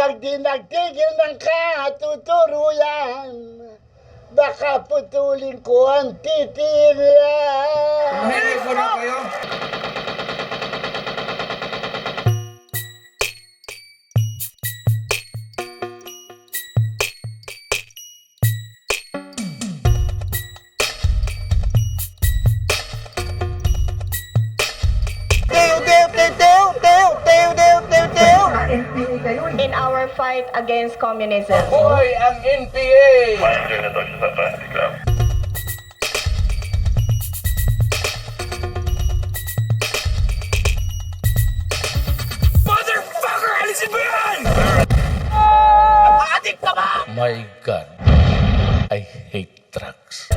Kapag di nagtigil ng katuturuan, baka putulin ko ang titila. Tumahimik muna kayo. In our fight against communism. Hoy ang NPA! Motherfucker! Alisin mo yan! Adik ka ba? My God, I hate drugs.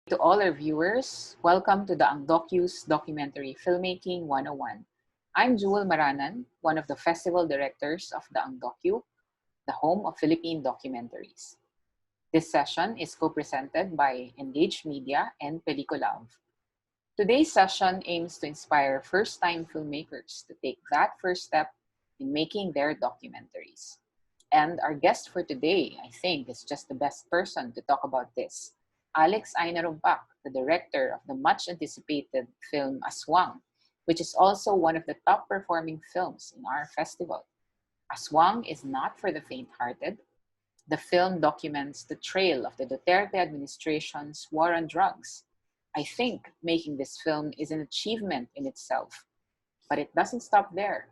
To all our viewers, welcome to the Docu's Documentary Filmmaking 101. I'm Jewel Maranan, one of the festival directors of the Docu, the home of Philippine documentaries. This session is co-presented by Engaged Media and Peliculave. Today's session aims to inspire first-time filmmakers to take that first step in making their documentaries. And our guest for today, I think, is just the best person to talk about this. Alex Ainarumpak, the director of the much-anticipated film Aswang, which is also one of the top-performing films in our festival. Aswang is not for the faint-hearted. The film documents the trail of the Duterte administration's war on drugs. I think making this film is an achievement in itself. But it doesn't stop there.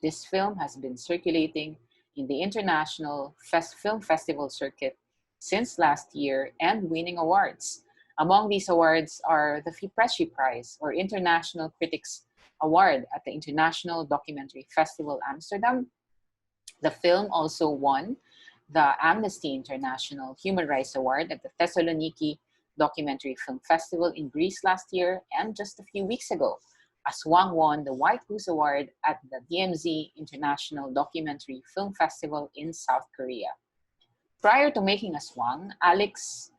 This film has been circulating in the international film festival circuit since last year and winning awards. Among these awards are the FIPRESCI Prize, or International Critics Award at the International Documentary Festival Amsterdam. The film also won the Amnesty International Human Rights Award at the Thessaloniki Documentary Film Festival in Greece last year, and just a few weeks ago, Aswang won the White Goose Award at the DMZ International Documentary Film Festival in South Korea. Prior to making Aswang, Alex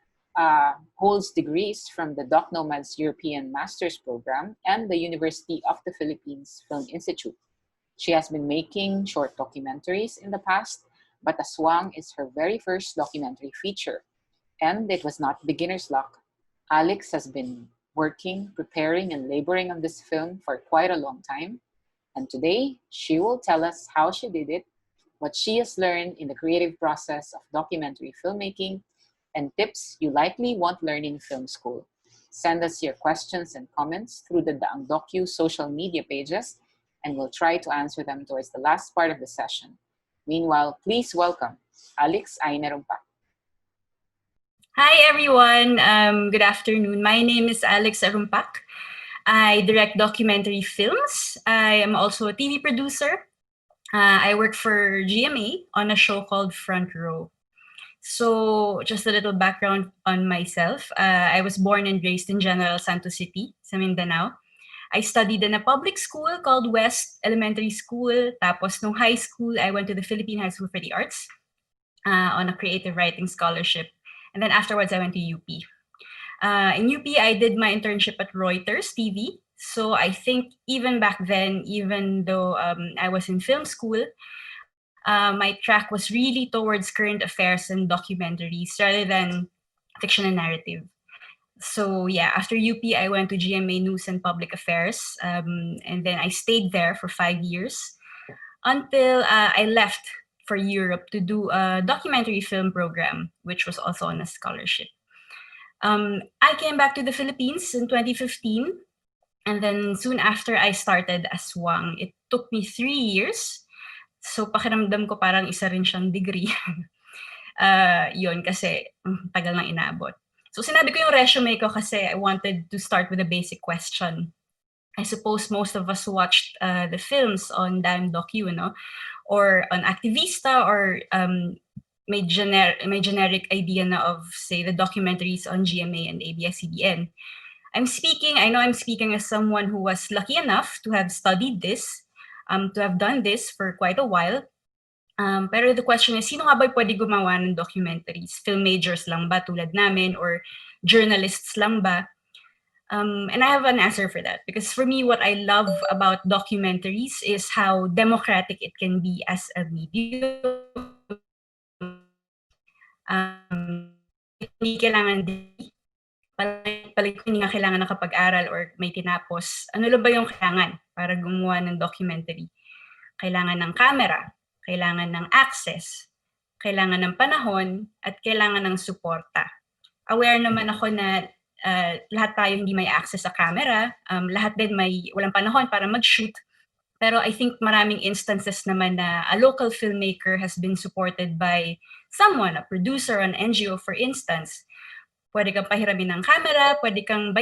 holds degrees from the Doc Nomad's European Master's Program and the University of the Philippines Film Institute. She has been making short documentaries in the past, but Aswang is her very first documentary feature. And it was not beginner's luck. Alex has been working, preparing, and laboring on this film for quite a long time. And today, she will tell us how she did it, what she has learned in the creative process of documentary filmmaking, and tips you likely won't learn in film school. Send us your questions and comments through the DAANG Docu social media pages, and we'll try to answer them towards the last part of the session. Meanwhile, please welcome Alex Ainarumpak. Hi everyone, good afternoon. My name is Alex Arumpak. I direct documentary films. I am also a TV producer. I work for GMA on a show called Front Row. So just a little background on myself. I was born and raised in General Santos City, sa Mindanao. I studied in a public school called West Elementary School. Tapos nung high school, I went to the Philippine High School for the Arts on a creative writing scholarship. And then afterwards, I went to UP. In UP, I did my internship at Reuters TV. So I think even back then, even though I was in film school, my track was really towards current affairs and documentaries rather than fiction and narrative. So yeah, after UP, I went to GMA News and Public Affairs. And then I stayed there for 5 years until I left for Europe to do a documentary film program, which was also on a scholarship. I came back to the Philippines in 2015. And then soon after I started Aswang, it took me 3 years. So pakiramdam ko parang isa rin siyang degree. Yun, kasi tagal nang inabot. So sinabi ko yung resume ko kasi I wanted to start with a basic question. I suppose most of us watched the films on DAANG Docu, no? Or on Activista, or may generic idea na of, say, the documentaries on GMA and ABS-CBN. I know I'm speaking as someone who was lucky enough to have studied this, to have done this for quite a while. Pero the question is, sino nga ba pwede gumawa ng documentaries? Film majors lang ba tulad namin, or journalists lang ba? And I have an answer for that, because for me, what I love about documentaries is how democratic it can be as a medium. Hindi kailangan hindi nga kailangan nakapag-aral or may tinapos. Ano lang ba yung kailangan para gumawa ng documentary? Kailangan ng camera, kailangan ng access, kailangan ng panahon, at kailangan ng suporta. Aware naman ako na lahat tayo hindi may access sa camera, lahat din walang panahon para mag-shoot. Pero I think maraming instances naman na a local filmmaker has been supported by someone, a producer, an NGO, for instance. Pwede kang pahiramin ng camera, pwedeng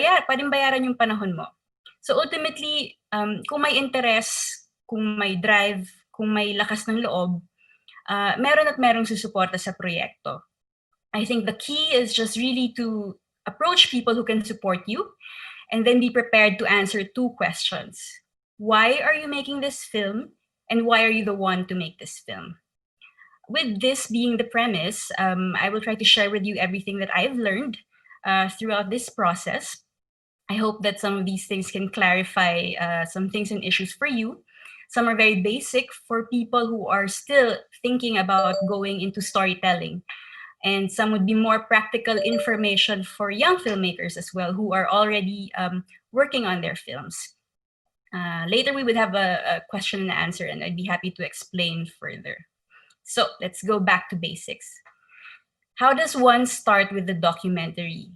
bayaran yung panahon mo. So ultimately, kung may interest, kung may drive, kung may lakas ng loob, merong susuporta sa proyekto. I think the key is just really to approach people who can support you, and then be prepared to answer 2 questions. Why are you making this film? And why are you the one to make this film? With this being the premise, I will try to share with you everything that I've learned throughout this process. I hope that some of these things can clarify some things and issues for you. Some are very basic for people who are still thinking about going into storytelling. And some would be more practical information for young filmmakers as well, who are already working on their films. Later, we would have a question and answer, and I'd be happy to explain further. So let's go back to basics. How does one start with the documentary?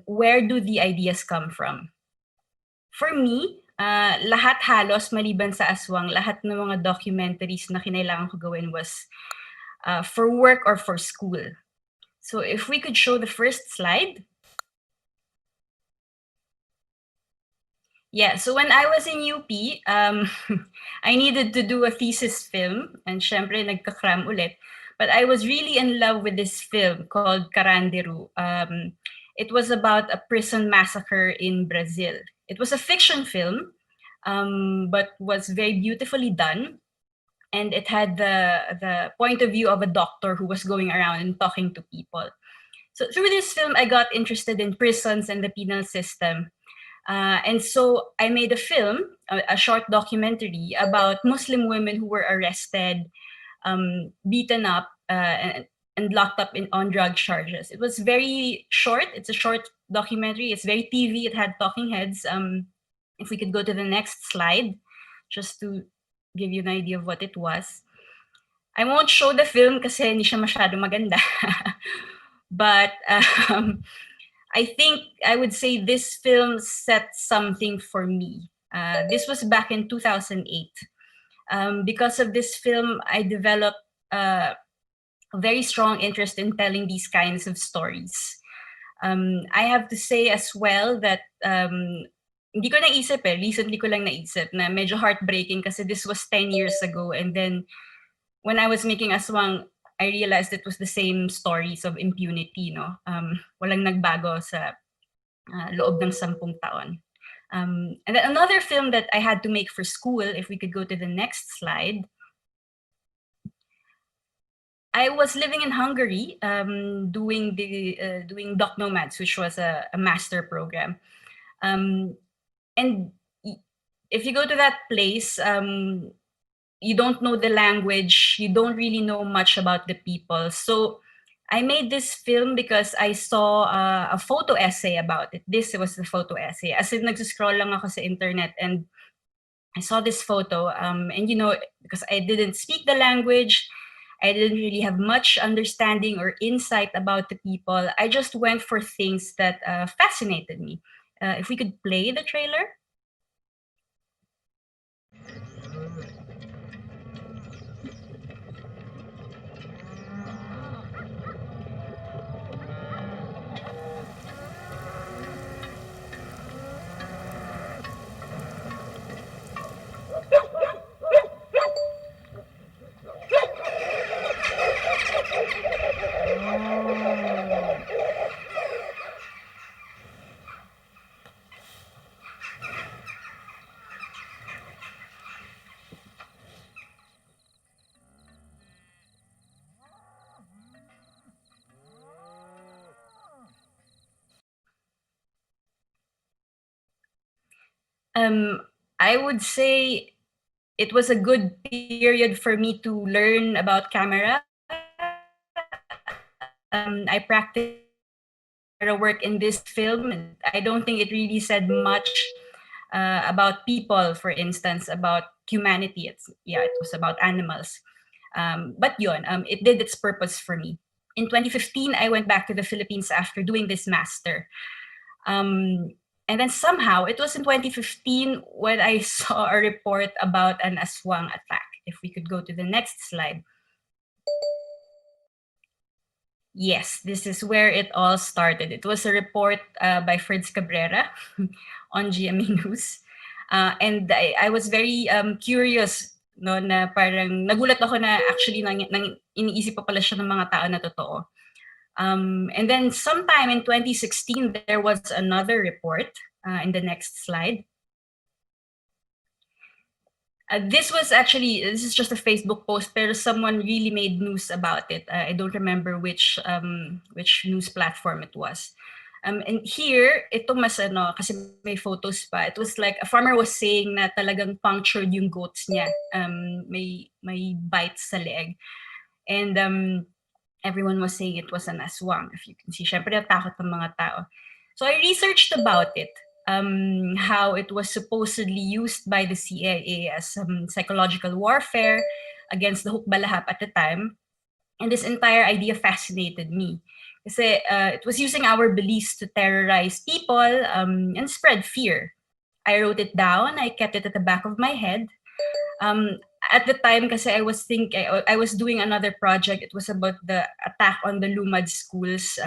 Where do the ideas come from? For me, lahat halos maliban sa Aswang, lahat ng mga documentaries na kinailangan ko gawin was for work or for school. So if we could show the first slide. Yeah, so when I was in UP, I needed to do a thesis film, and syempre nagka-cram ulit. But I was really in love with this film called Carandiru. It was about a prison massacre in Brazil. It was a fiction film, but was very beautifully done. And it had the point of view of a doctor who was going around and talking to people. So through this film, I got interested in prisons and the penal system. And so I made a film, a short documentary about Muslim women who were arrested, beaten up, and locked up on drug charges. It was very short. It's a short documentary. It's very TV. It had talking heads. If we could go to the next slide, just to give you an idea of what it was. I won't show the film kasi hindi siya masyado maganda. But I think I would say this film set something for me. This was back in 2008. Because of this film, I developed a very strong interest in telling these kinds of stories. I have to say as well that hindi ko naisip recently ko lang naisip na medyo heartbreaking kasi this was 10 years ago, and then when I was making Aswang, I realized it was the same stories of impunity, no? Walang nagbago sa loob ng 10 taon. And then another film that I had to make for school, if we could go to the next slide. I was living in Hungary, doing Doc Nomads, which was a master program. And if you go to that place, you don't know the language, you don't really know much about the people. So I made this film because I saw a photo essay about it. This was the photo essay. As in, nagsiscroll lang ako sa internet and I saw this photo. And because I didn't speak the language, I didn't really have much understanding or insight about the people. I just went for things that fascinated me. If we could play the trailer. I would say it was a good period for me to learn about camera. I practiced camera work in this film, and I don't think it really said much about people, for instance, about humanity. It was about animals. But yun, it did its purpose for me. In 2015, I went back to the Philippines after doing this master. Um, and then somehow, it was in 2015 when I saw a report about an Aswang attack. If we could go to the next slide. Yes, this is where it all started. It was a report by Fritz Cabrera on GMA News. And I was very curious, no, na parang nagulat ako na actually iniisip pa pala siya ng mga tao na totoo. And then sometime in 2016, there was another report in the next slide. This is just a Facebook post, pero someone really made news about it. I don't remember which news platform it was. And here, ito mas kasi may photos pa. It was like a farmer was saying na talagang punctured yung goats niya. May bites sa leg. And everyone was saying it was an aswang. If you can see, syempre natakot ng mga tao. So I researched about it. How it was supposedly used by the CIA as psychological warfare against the Hukbalahap at the time. And this entire idea fascinated me. Kasi it was using our beliefs to terrorize people and spread fear. I wrote it down. I kept it at the back of my head. At the time, kasi I was doing another project. It was about the attack on the Lumad schools,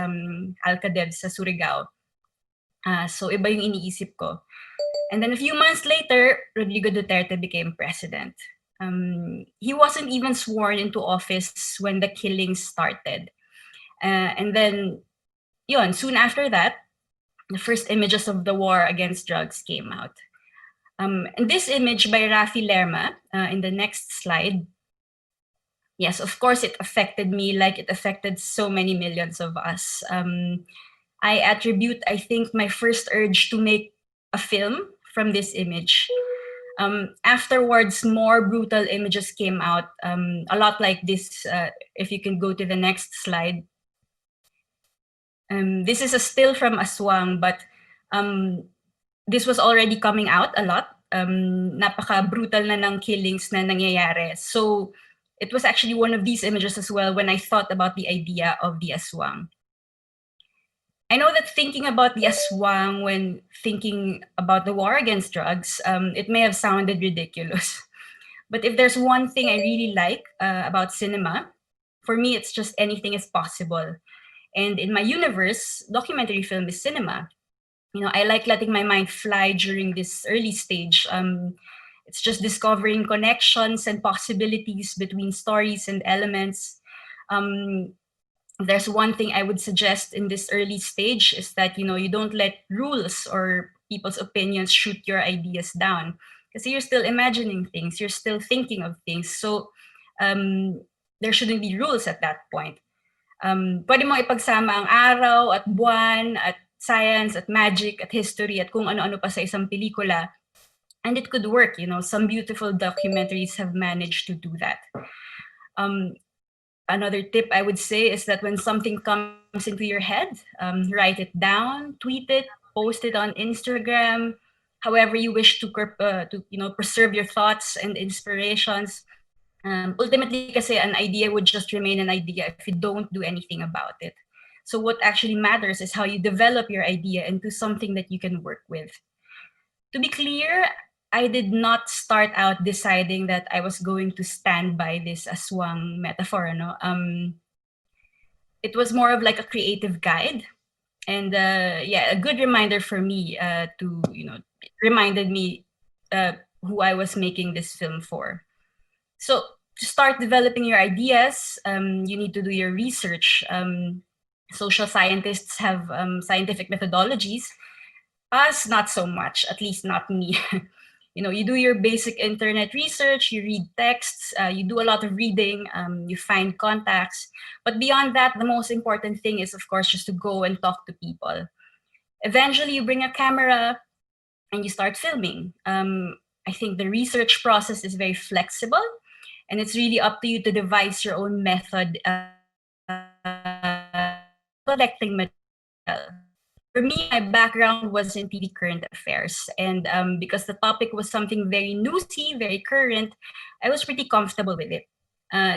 Alcadeb sa Surigao. So iba yung iniisip ko. And then a few months later, Rodrigo Duterte became president. He wasn't even sworn into office when the killings started. And then, soon after that, the first images of the war against drugs came out. And this image by Rafi Lerma, in the next slide, yes, of course, it affected me like it affected so many millions of us. I attribute, I think, my first urge to make a film from this image. Afterwards, more brutal images came out, a lot like this. If you can go to the next slide. This is a still from Aswang, but this was already coming out a lot. Napaka-brutal na ng killings na nangyayari. So it was actually one of these images as well when I thought about the idea of the Aswang. I know that thinking about the Aswang when thinking about the war against drugs, it may have sounded ridiculous. But if there's one thing I really like about cinema, for me, it's just anything is possible. And in my universe, documentary film is cinema. I like letting my mind fly during this early stage. It's just discovering connections and possibilities between stories and elements. There's one thing I would suggest in this early stage is that, you don't let rules or people's opinions shoot your ideas down. Because you're still imagining things, you're still thinking of things. So there shouldn't be rules at that point. Pwede mo ipagsama ang araw at buwan at science at magic at history at kung ano-ano pa sa isang pelikula. And it could work, some beautiful documentaries have managed to do that. Another tip I would say is that when something comes into your head, write it down, tweet it, post it on Instagram, however you wish to preserve your thoughts and inspirations. Ultimately, kasi an idea would just remain an idea if you don't do anything about it. So what actually matters is how you develop your idea into something that you can work with. To be clear, I did not start out deciding that I was going to stand by this aswang metaphor. It was more of like a creative guide. And a good reminder for me reminded me who I was making this film for. So to start developing your ideas, you need to do your research. Social scientists have scientific methodologies. Us, not so much, at least not me. You do your basic internet research, you read texts, you do a lot of reading, you find contacts. But beyond that, the most important thing is, of course, just to go and talk to people. Eventually, you bring a camera, and you start filming. I think the research process is very flexible, and it's really up to you to devise your own method collecting material. For me, my background was in TV current affairs, and because the topic was something very newsy, very current, I was pretty comfortable with it.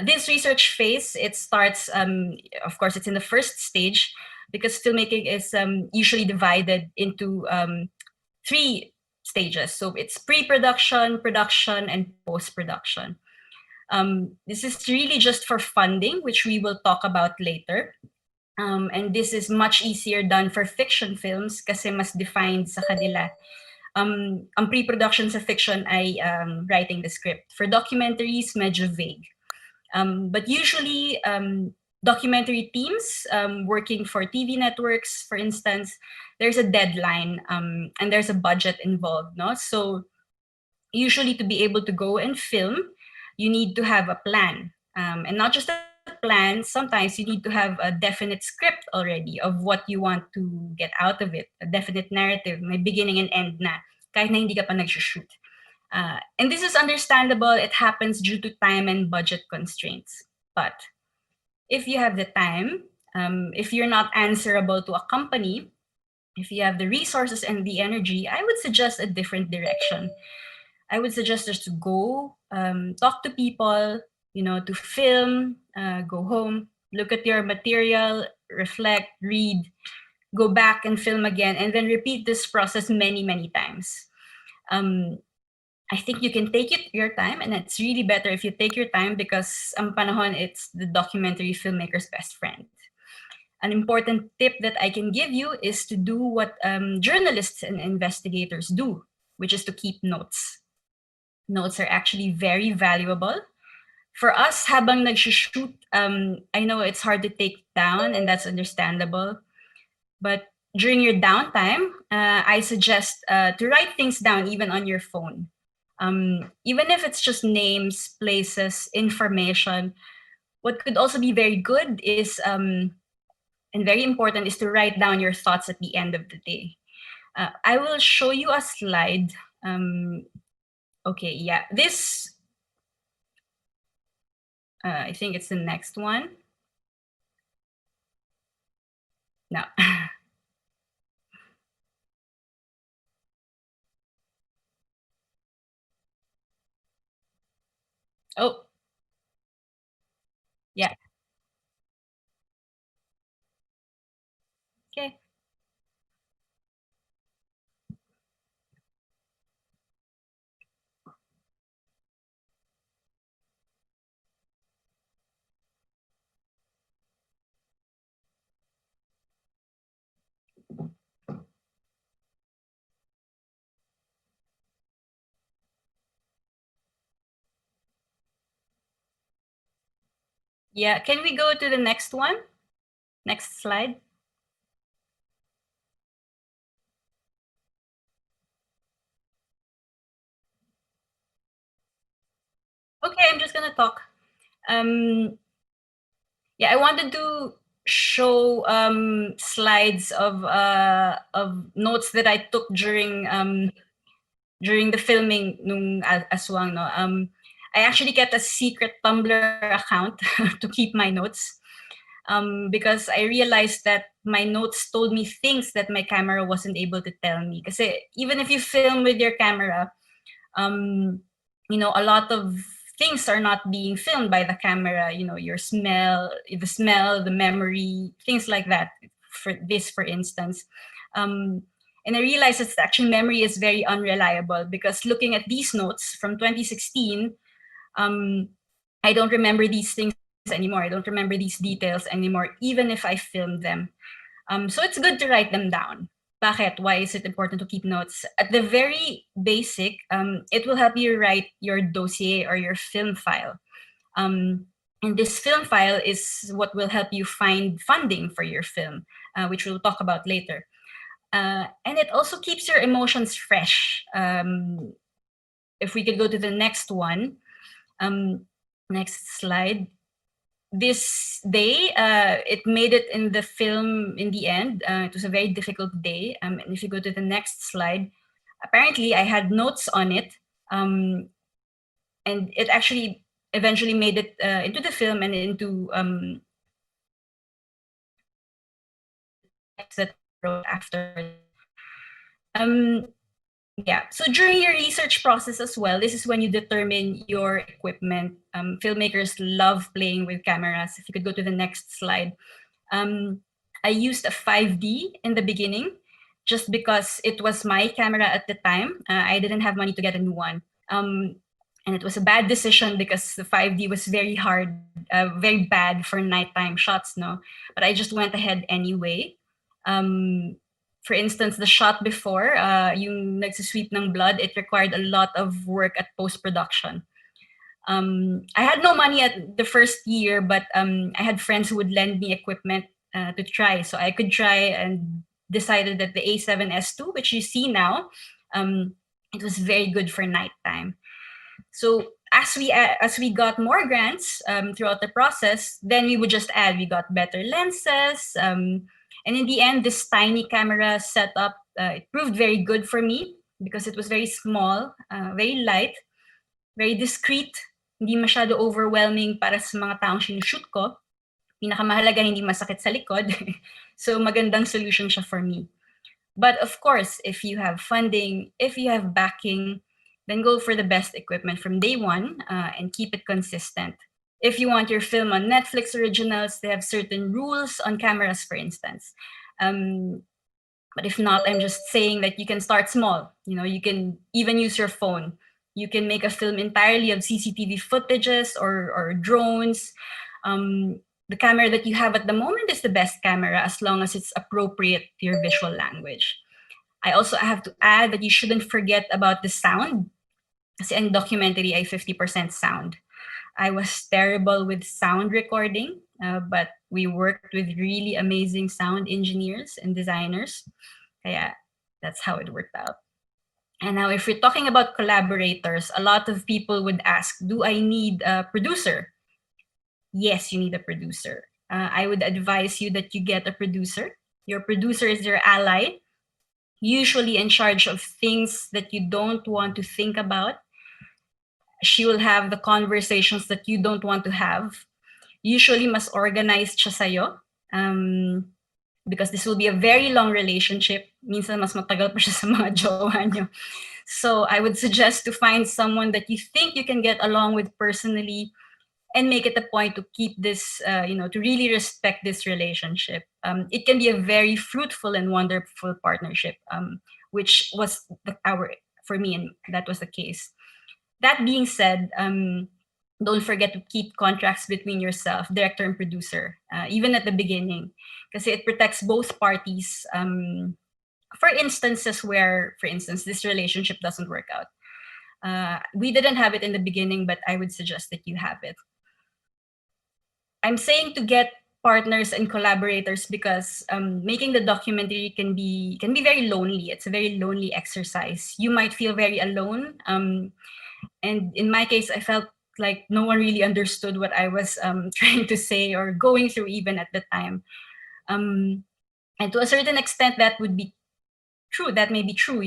This research phase, it starts, of course, it's in the first stage, because filmmaking is usually divided into 3 stages. So it's pre-production, production, and post-production. This is really just for funding, which we will talk about later. And this is much easier done for fiction films kasi mas defined sa kanila. Ang pre-production sa fiction ay writing the script. For documentaries, medyo vague. But usually, documentary teams working for TV networks, for instance, there's a deadline and there's a budget involved. No? So usually to be able to go and film, you need to have a plan. And not just a plan, sometimes you need to have a definite script already of what you want to get out of it, a definite narrative, may beginning and end na, kahit na hindi ka pa nag-shoot. And this is understandable. It happens due to time and budget constraints. But if you have the time, if you're not answerable to a company, if you have the resources and the energy, I would suggest a different direction. I would suggest just to go, talk to people, to film, go home, look at your material, reflect, read, go back and film again, and then repeat this process many, many times. I think you can take your time, and it's really better if you take your time because ang panahon, it's the documentary filmmaker's best friend. An important tip that I can give you is to do what journalists and investigators do, which is to keep notes. Notes are actually very valuable. For us, habang nag-shoot, I know it's hard to take down, and that's understandable. But during your downtime, I suggest to write things down even on your phone. Even if it's just names, places, information. What could also be very good is, and very important, is to write down your thoughts at the end of the day. I will show you a slide. Okay, yeah, this, I think it's the next one. No. Oh. Yeah. Okay. Yeah, can we go to the next one? Next slide. Okay, I'm just gonna talk. Yeah, I wanted to show slides of notes that I took during the filming nung Aswang. No? I actually kept a secret Tumblr account to keep my notes because I realized that my notes told me things that my camera wasn't able to tell me. Because even if you film with your camera, a lot of things are not being filmed by the camera. Your smell, the memory, things like that. For instance. And I realized that actually memory is very unreliable because looking at these notes from 2016, I don't remember these things anymore. I don't remember these details anymore, even if I filmed them. So it's good to write them down. Bakit? Why is it important to keep notes? At the very basic, it will help you write your dossier or your film file. And this film file is what will help you find funding for your film, which we'll talk about later. And it also keeps your emotions fresh. If we could go to the next one, next slide. This day, it made it in the film in the end. It was a very difficult day. And if you go to the next slide, apparently I had notes on it, and it actually eventually made it into the film and into text that I wrote after. Yeah, so during your research process as well, this is when you determine your equipment. Filmmakers love playing with cameras. If you could go to the next slide. I used a 5D in the beginning just because it was my camera at the time. I didn't have money to get a new one. And it was a bad decision because the 5D was very hard, very bad for nighttime shots, no? But I just went ahead anyway. For instance, the shot before, yung nagsisweep ng blood, it required a lot of work at post-production. I had no money at the first year, but I had friends who would lend me equipment to try. So I could try and decided that the A7S2, which you see now, it was very good for nighttime. So as we got more grants throughout the process, then we would just add. We got better lenses, and in the end, this tiny camera setup it proved very good for me because it was very small, very light, very discreet, hindi masyado overwhelming para sa mga taong sinushoot ko. Pinakamahalaga, hindi masakit sa likod. So magandang solution siya for me. But of course, if you have funding, if you have backing, then go for the best equipment from day one and keep it consistent. If you want your film on Netflix originals, they have certain rules on cameras, for instance. But if not, I'm just saying that you can start small. You know, you can even use your phone. You can make a film entirely of CCTV footages or drones. The camera that you have at the moment is the best camera as long as it's appropriate to your visual language. I also have to add that you shouldn't forget about the sound. Kasi in documentary, ay 50% sound. I was terrible with sound recording, but we worked with really amazing sound engineers and designers. Kaya that's how it worked out. And now if we're talking about collaborators, a lot of people would ask, do I need a producer? Yes, you need a producer. I would advise you that you get a producer. Your producer is your ally, usually in charge of things that you don't want to think about. She will have the conversations that you don't want to have. Usually, mas organized siya sa'yo. Because this will be a very long relationship. Minsan, mas matagal pa siya sa mga jowa niyo. So I would suggest to find someone that you think you can get along with personally and make it a point to keep this, to really respect this relationship. It can be a very fruitful and wonderful partnership, which was for me, and that was the case. That being said, don't forget to keep contracts between yourself, director and producer, even at the beginning, because it protects both parties. For instances where, for instance, this relationship doesn't work out. We didn't have it in the beginning, but I would suggest that you have it. I'm saying to get partners and collaborators because making the documentary can be very lonely. It's a very lonely exercise. You might feel very alone. And in my case, I felt like no one really understood what I was trying to say or going through even at the time. And to a certain extent, that would be true. That may be true,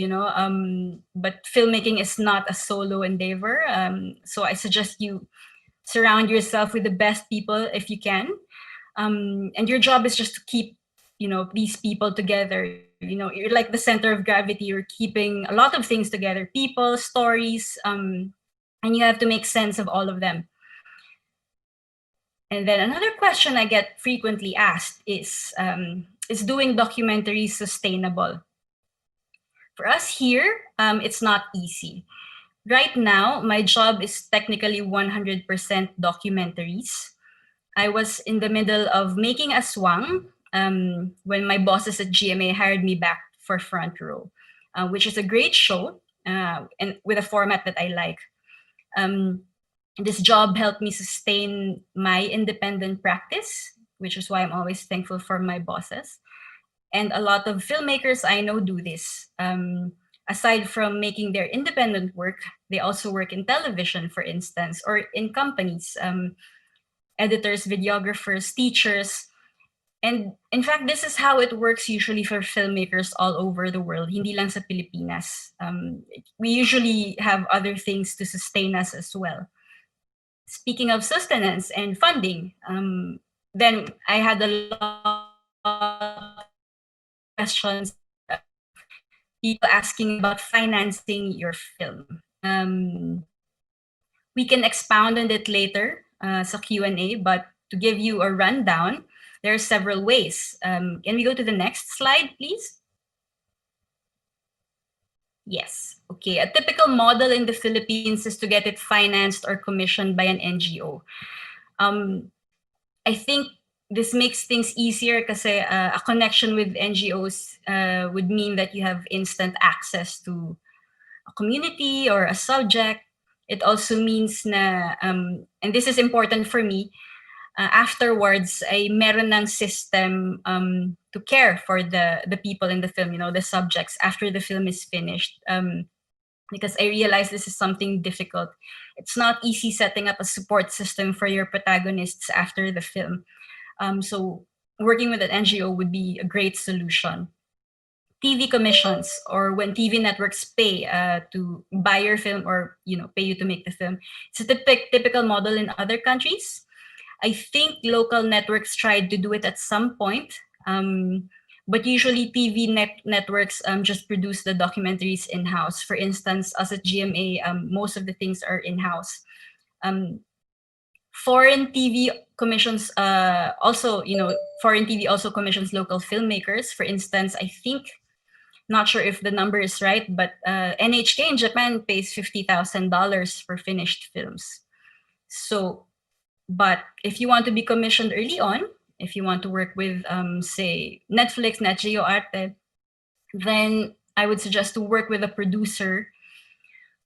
but filmmaking is not a solo endeavor. So I suggest you surround yourself with the best people if you can. And your job is just to keep, these people together. You're like the center of gravity. You're keeping a lot of things together, people, stories, and you have to make sense of all of them. And then another question I get frequently asked is doing documentaries sustainable? For us here, it's not easy. Right now, my job is technically 100% documentaries. I was in the middle of making Aswang when my bosses at GMA hired me back for Front Row, which is a great show and with a format that I like. This job helped me sustain my independent practice, which is why I'm always thankful for my bosses. And a lot of filmmakers I know do this. Aside from making their independent work, they also work in television, for instance, or in companies, editors, videographers, teachers. And in fact, this is how it works usually for filmmakers all over the world, hindi lang sa Pilipinas. We usually have other things to sustain us as well. Speaking of sustenance and funding, then I had a lot of questions, people asking about financing your film. We can expound on it later sa Q&A, but to give you a rundown, there are several ways. Can we go to the next slide, please? Yes. Okay. A typical model in the Philippines is to get it financed or commissioned by an NGO. I think this makes things easier because a connection with NGOs would mean that you have instant access to a community or a subject. It also means na, and this is important for me, afterwards ay meron ng system to care for the people in the film, the subjects after the film is finished. Because I realize this is something difficult. It's not easy setting up a support system for your protagonists after the film. So working with an NGO would be a great solution. TV commissions, or when TV networks pay to buy your film or pay you to make the film. It's a typical model in other countries. I think local networks tried to do it at some point, but usually TV networks just produce the documentaries in-house. For instance, us at GMA, most of the things are in-house. Foreign TV commissions also, foreign TV also commissions local filmmakers. For instance, I think, not sure if the number is right, but NHK in Japan pays $50,000 for finished films. So, but if you want to be commissioned early on, if you want to work with, say, Netflix, Nat Geo Arte, then I would suggest to work with a producer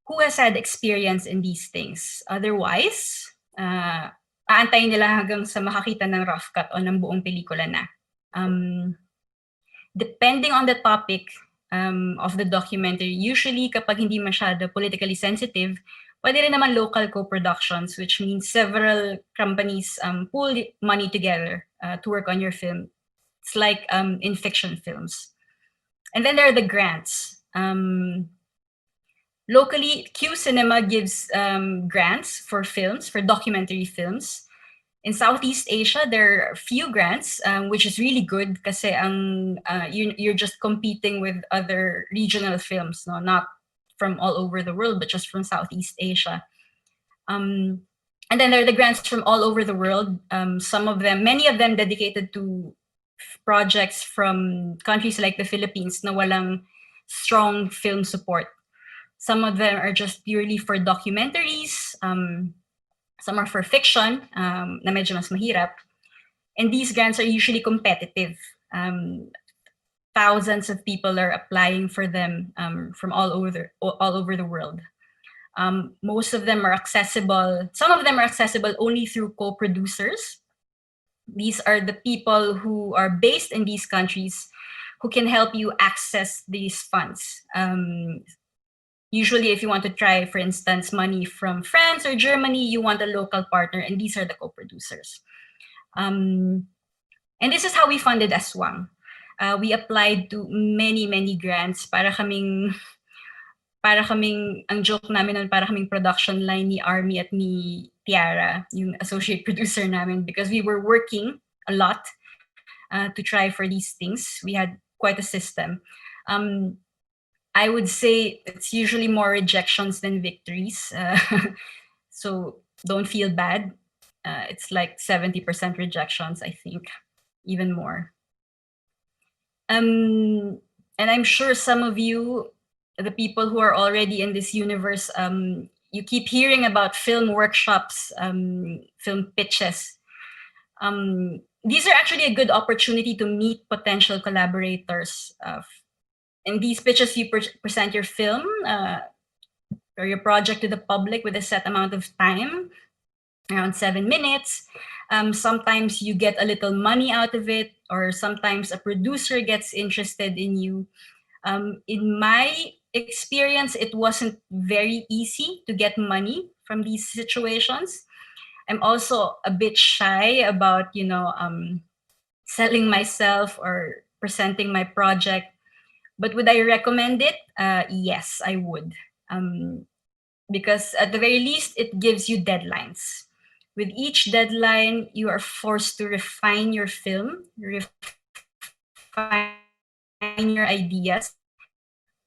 who has had experience in these things. Otherwise, aantayin nila hanggang sa makakita ng rough cut o ng buong pelikula na. Depending on the topic of the documentary, usually kapag hindi masyado politically sensitive, pwede rin naman local co-productions, which means several companies pool money together to work on your film. It's like in fiction films. And then there are the grants. Locally, Q Cinema gives grants for films, for documentary films. In Southeast Asia, there are few grants, which is really good kasi you're just competing with other regional films, no? Not from all over the world, but just from Southeast Asia. And then there are the grants from all over the world. Many of them dedicated to projects from countries like the Philippines na walang strong film support. Some of them are just purely for documentaries. Some are for fiction, na medyo mas mahirap. And these grants are usually competitive. Thousands of people are applying for them from all over the world. Most of them are accessible. Some of them are accessible only through co-producers. These are the people who are based in these countries who can help you access these funds. Usually, if you want to try, for instance, money from France or Germany, you want a local partner, and these are the co-producers. And this is how we funded Aswang. We applied to many grants para kaming, ang joke namin nun, para kaming production line ni Army at ni Tiara, yung associate producer namin, because we were working a lot to try for these things. We had quite a system. I would say it's usually more rejections than victories. So don't feel bad. It's like 70% rejections, I think, even more. And I'm sure some of you, the people who are already in this universe, you keep hearing about film workshops, film pitches. These are actually a good opportunity to meet potential collaborators. In these pitches, you present your film or your project to the public with a set amount of time, around 7 minutes. Sometimes you get a little money out of it, or sometimes a producer gets interested in you. In my experience, it wasn't very easy to get money from these situations. I'm also a bit shy about, selling myself or presenting my project. But would I recommend it? Yes, I would. Because at the very least, it gives you deadlines. With each deadline, you are forced to refine your film, refine your ideas.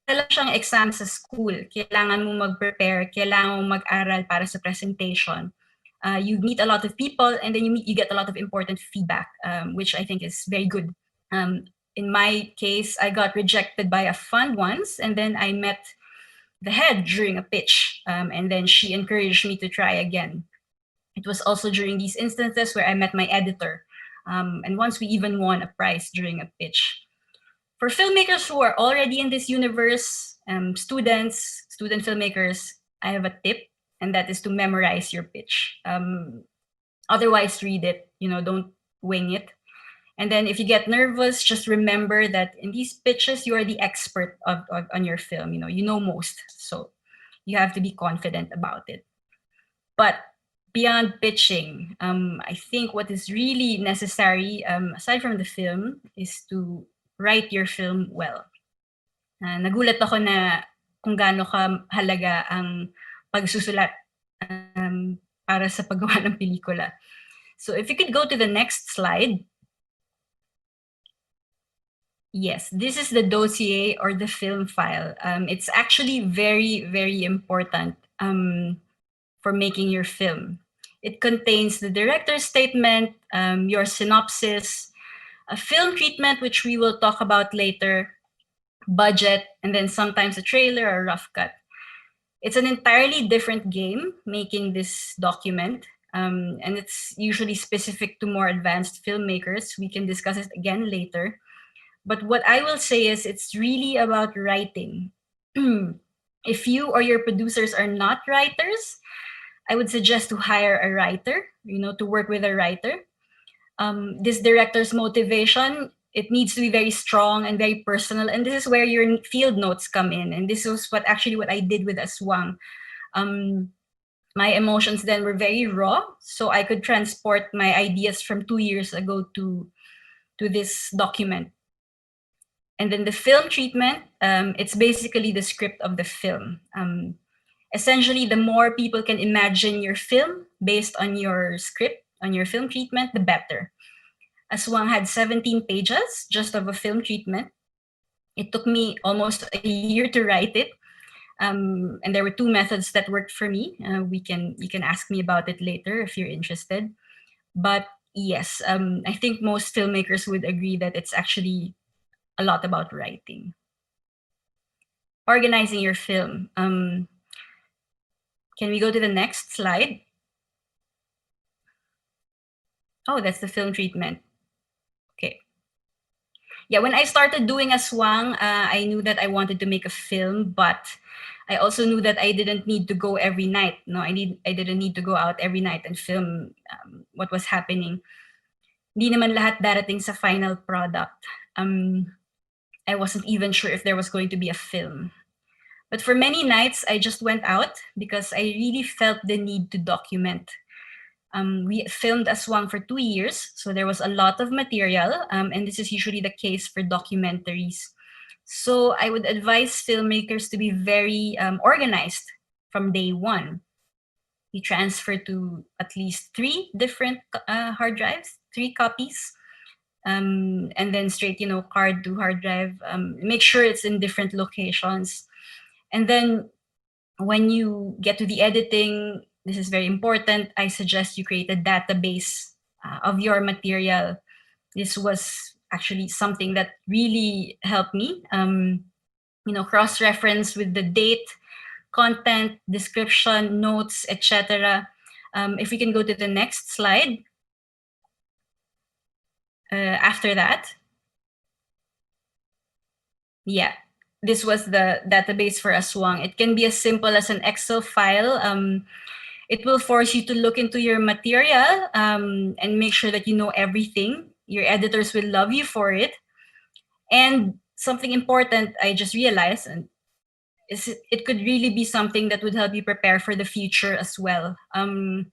Para lang siyang exam sa school. Kailangan mo mag-prepare, kailangan mo mag-aral para sa presentation. You meet a lot of people, and then you get a lot of important feedback, which I think is very good. In my case, I got rejected by a fund once, and then I met the head during a pitch, and then she encouraged me to try again. It was also during these instances where I met my editor, and once we even won a prize during a pitch. For filmmakers who are already in this universe, student filmmakers, I have a tip, and that is to memorize your pitch. Otherwise, read it, don't wing it. And then if you get nervous, just remember that in these pitches, you are the expert on your film. You know most. So you have to be confident about it. But beyond pitching, I think what is really necessary, aside from the film, is to write your film well. Nagulat ako na kung gaano ka halaga ang pagsusulat para sa paggawa ng pelikula. So if you could go to the next slide. Yes, this is the dossier or the film file. It's actually very, very important for making your film. It contains the director's statement, your synopsis, a film treatment, which we will talk about later, budget, and then sometimes a trailer or rough cut. It's an entirely different game making this document, and it's usually specific to more advanced filmmakers. We can discuss it again later. But what I will say is it's really about writing. If you or your producers are not writers, I would suggest to hire a writer, to work with a writer. This director's motivation, it needs to be very strong and very personal. And this is where your field notes come in. And this was what I did with Aswang. My emotions then were very raw, so I could transport my ideas from 2 years ago to this document. And then the film treatment, it's basically the script of the film. Essentially, the more people can imagine your film based on your script, on your film treatment, the better. Aswang had 17 pages just of a film treatment. It took me almost a year to write it. And there were 2 methods that worked for me. You can ask me about it later if you're interested. But yes, I think most filmmakers would agree that it's actually a lot about writing. Organizing your film. Can we go to the next slide? Oh, that's the film treatment. Okay. Yeah, when I started doing Aswang, I knew that I wanted to make a film, but I also knew that I didn't need to go every night. No, I didn't need to go out every night and film what was happening. Hindi naman lahat darating sa final product. I wasn't even sure if there was going to be a film. But for many nights, I just went out because I really felt the need to document. We filmed Aswang for 2 years, so there was a lot of material, and this is usually the case for documentaries. So I would advise filmmakers to be very organized from day one. We transfer to at least 3 different hard drives, 3 copies. And then straight, card to hard drive. Make sure it's in different locations. And then when you get to the editing, this is very important. I suggest you create a database of your material. This was actually something that really helped me. Cross-reference with the date, content, description, notes, etc. If we can go to the next slide. After that, yeah, this was the database for Aswang. It can be as simple as an Excel file. It will force you to look into your material and make sure that you know everything. Your editors will love you for it. And something important I just realized, and it could really be something that would help you prepare for the future as well. I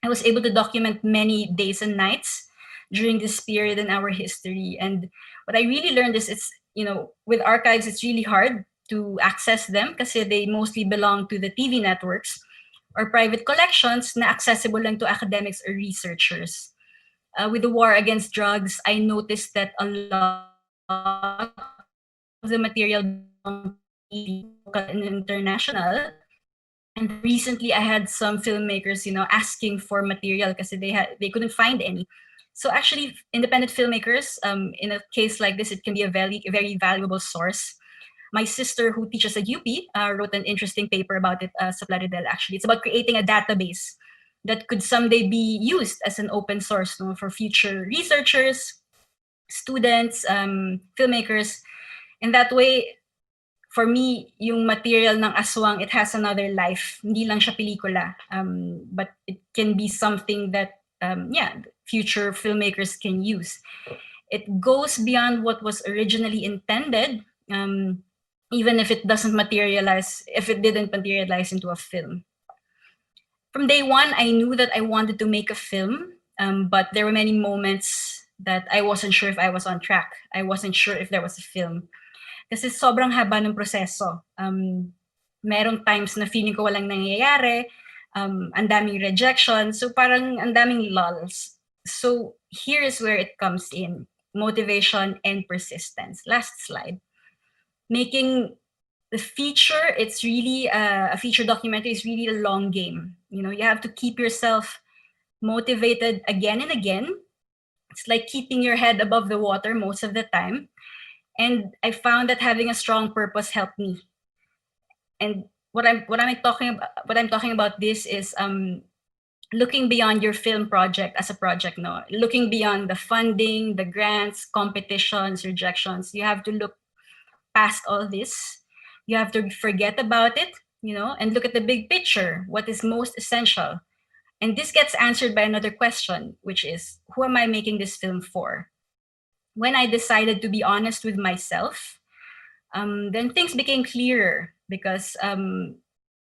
was able to document many days and nights during this period in our history. And what I really learned is with archives, it's really hard to access them kasi they mostly belong to the TV networks or private collections na accessible lang to academics or researchers. With the war against drugs, I noticed that a lot of the material belonged to local and international. And recently, I had some filmmakers, asking for material because they couldn't find any. So actually, independent filmmakers, in a case like this, it can be a very valuable source. My sister, who teaches at UP, wrote an interesting paper about it sa Plaridel, actually. It's about creating a database that could someday be used as an open source for future researchers, students, filmmakers. In that way, for me, yung material ng Aswang, it has another life. Hindi lang siya pelikula, but it can be something that, future filmmakers can use. It goes beyond what was originally intended, even if it didn't materialize into a film. From day one, I knew that I wanted to make a film, but there were many moments that I wasn't sure if I was on track. I wasn't sure if there was a film. Kasi sobrang haba ng proseso. Merong times na feeling ko walang nangyayari, ang daming rejection, so parang ang daming lulls. So here is where it comes in, motivation and persistence. Last slide. Making the feature, it's really a feature documentary is really a long game. You have to keep yourself motivated again and again. It's like keeping your head above the water most of the time. And I found that having a strong purpose helped me. And what I'm talking about this is looking beyond your film project as a project, no? Looking beyond the funding, the grants, competitions, rejections. You have to look past all this. You have to forget about it, and look at the big picture, what is most essential. And this gets answered by another question, which is, who am I making this film for? When I decided to be honest with myself, then things became clearer because I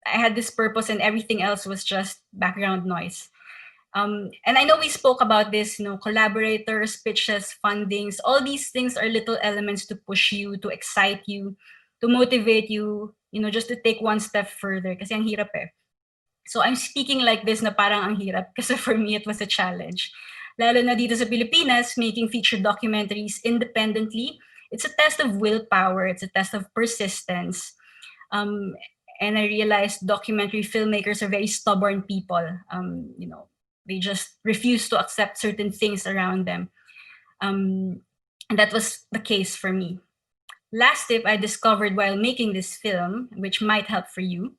had this purpose and everything else was just background noise. And I know we spoke about this, collaborators, pitches, fundings, all these things are little elements to push you, to excite you, to motivate you, just to take one step further kasi ang hirap eh. So I'm speaking like this na parang ang hirap kasi for me it was a challenge. Lalo na dito sa Pilipinas, making feature documentaries independently, it's a test of willpower, it's a test of persistence. And I realized documentary filmmakers are very stubborn people. They just refuse to accept certain things around them. And that was the case for me. Last tip I discovered while making this film, which might help for you,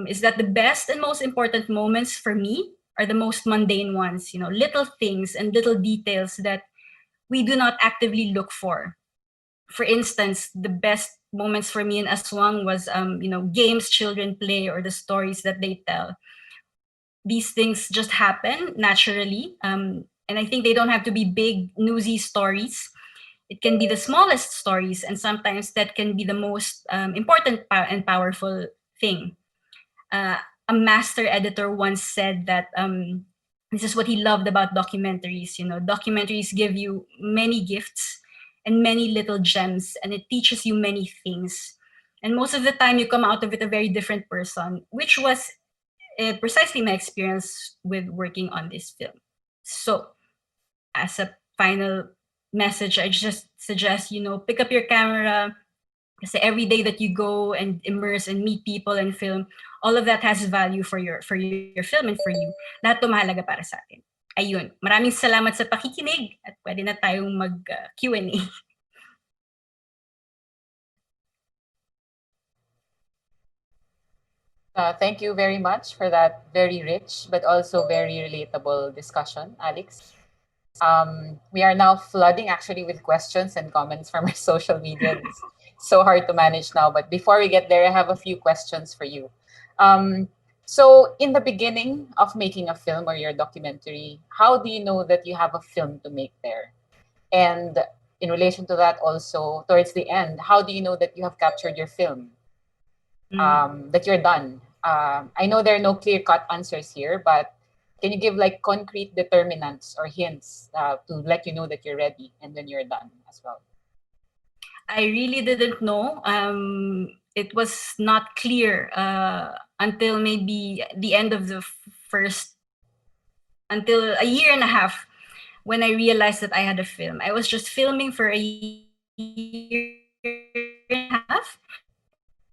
is that the best and most important moments for me are the most mundane ones, little things and little details that we do not actively look for. For instance, the best moments for me in Aswang was, games children play or the stories that they tell. These things just happen naturally. And I think they don't have to be big, newsy stories. It can be the smallest stories, and sometimes that can be the most important and powerful thing. A master editor once said that this is what he loved about documentaries. Documentaries give you many gifts and many little gems, and it teaches you many things. And most of the time, you come out of it a very different person, which was precisely my experience with working on this film. So, as a final message, I just suggest, pick up your camera. Kasi every day that you go and immerse and meet people and film, all of that has value for your film and for you. Lahat to mahalaga para sa atin. Ayun. Maraming salamat sa pakikinig at pwede na tayong mag Q&A. Thank you very much for that very rich but also very relatable discussion, Alex. We are now flooding actually with questions and comments from our social media. It's so hard to manage now, but before we get there, I have a few questions for you. So in the beginning of making a film or your documentary, how do you know that you have a film to make there? And in relation to that also, towards the end, how do you know that you have captured your film? That you're done? I know there are no clear-cut answers here, but Can you give like concrete determinants or hints to let you know that you're ready and when you're done as well? I really didn't know. It was not clear until maybe the end of the first, until a year and a half, when I realized that I had a film. I was just filming for a year and a half, and I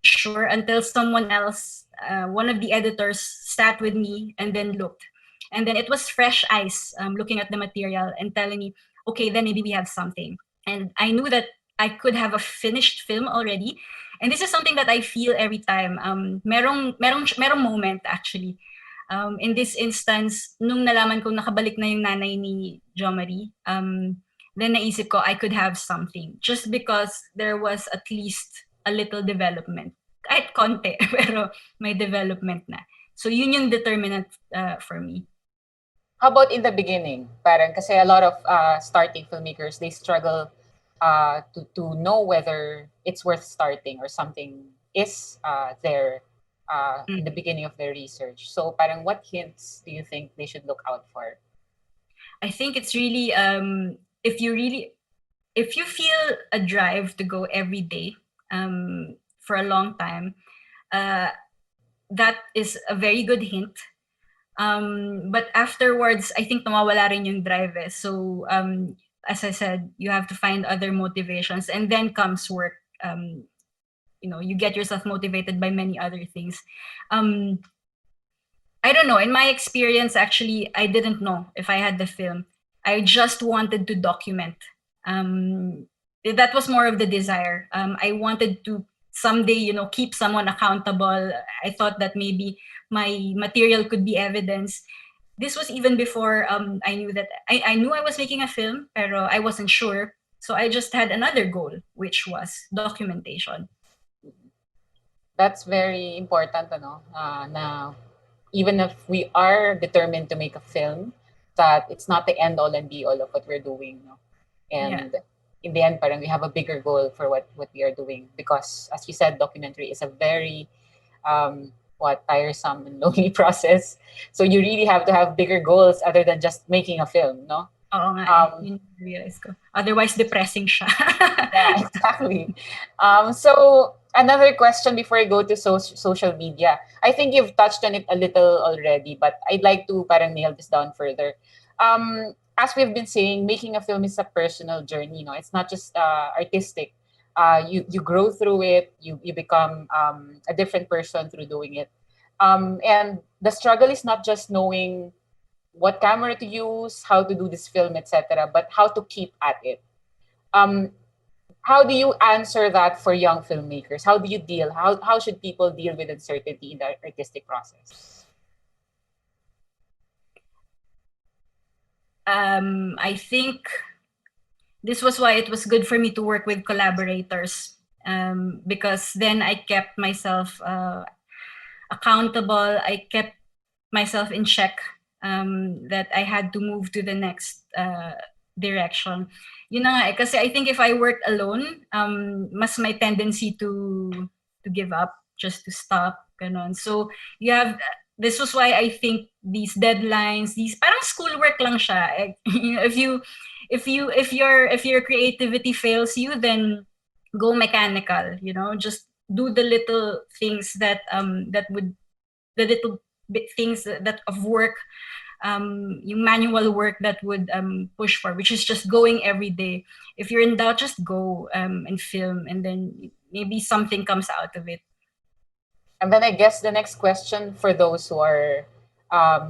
wasn't sure until someone else, one of the editors, sat with me and then looked. And then it was fresh eyes looking at the material and telling me, okay, then maybe we have something. And I knew that I could have a finished film already. And this is something that I feel every time. Merong moment actually. In this instance, nung nalaman kong nakabalik na yung nanay ni Jo Marie, then naisip ko I could have something. Just because there was at least a little development. Kahit konti, pero may development na. So yun yung determinant for me. How about in the beginning? Parang kasi a lot of starting filmmakers, they struggle to know whether it's worth starting or something is there in the beginning of their research. So parang what hints do you think they should look out for? I think it's really if you feel a drive to go every day for a long time, that is a very good hint. But afterwards, I think nawawala rin yung drive. So as I said, you have to find other motivations, and then comes work. You get yourself motivated by many other things. I don't know. In my experience, actually, I didn't know if I had the film. I just wanted to document. That was more of the desire. I wanted to someday, keep someone accountable. I thought that maybe my material could be evidence. This was even before I knew that I knew I was making a film, pero I wasn't sure. So I just had another goal, which was documentation. That's very important, na even if we are determined to make a film, that it's not the end all and be all of what we're doing, no? And in the end, parang we have a bigger goal for what we are doing, because as you said, documentary is a very tiresome and lonely process. So you really have to have bigger goals other than just making a film, no? Oo nga, yun realize ko. Otherwise, depressing siya. Yeah, exactly. So another question before I go to social media. I think you've touched on it a little already, but I'd like to parang nail this down further. As we've been saying, making a film is a personal journey. It's not just artistic. You grow through it. You become a different person through doing it. And the struggle is not just knowing what camera to use, how to do this film, etc., but how to keep at it. How do you answer that for young filmmakers? How do you deal? How should people deal with uncertainty in the artistic process? I think this was why it was good for me to work with collaborators, because then I kept myself accountable. I kept myself in check, that I had to move to the next direction. Yun na nga, kasi I think if I worked alone, mas may tendency to give up, just to stop, ganon. So this was why I think these deadlines, these parang schoolwork lang siya. If your creativity fails you, then go mechanical. Just do the little things the little bit things that of work, yung manual work that would push for, which is just going every day. If you're in doubt, just go and film, and then maybe something comes out of it. And then I guess the next question for those who are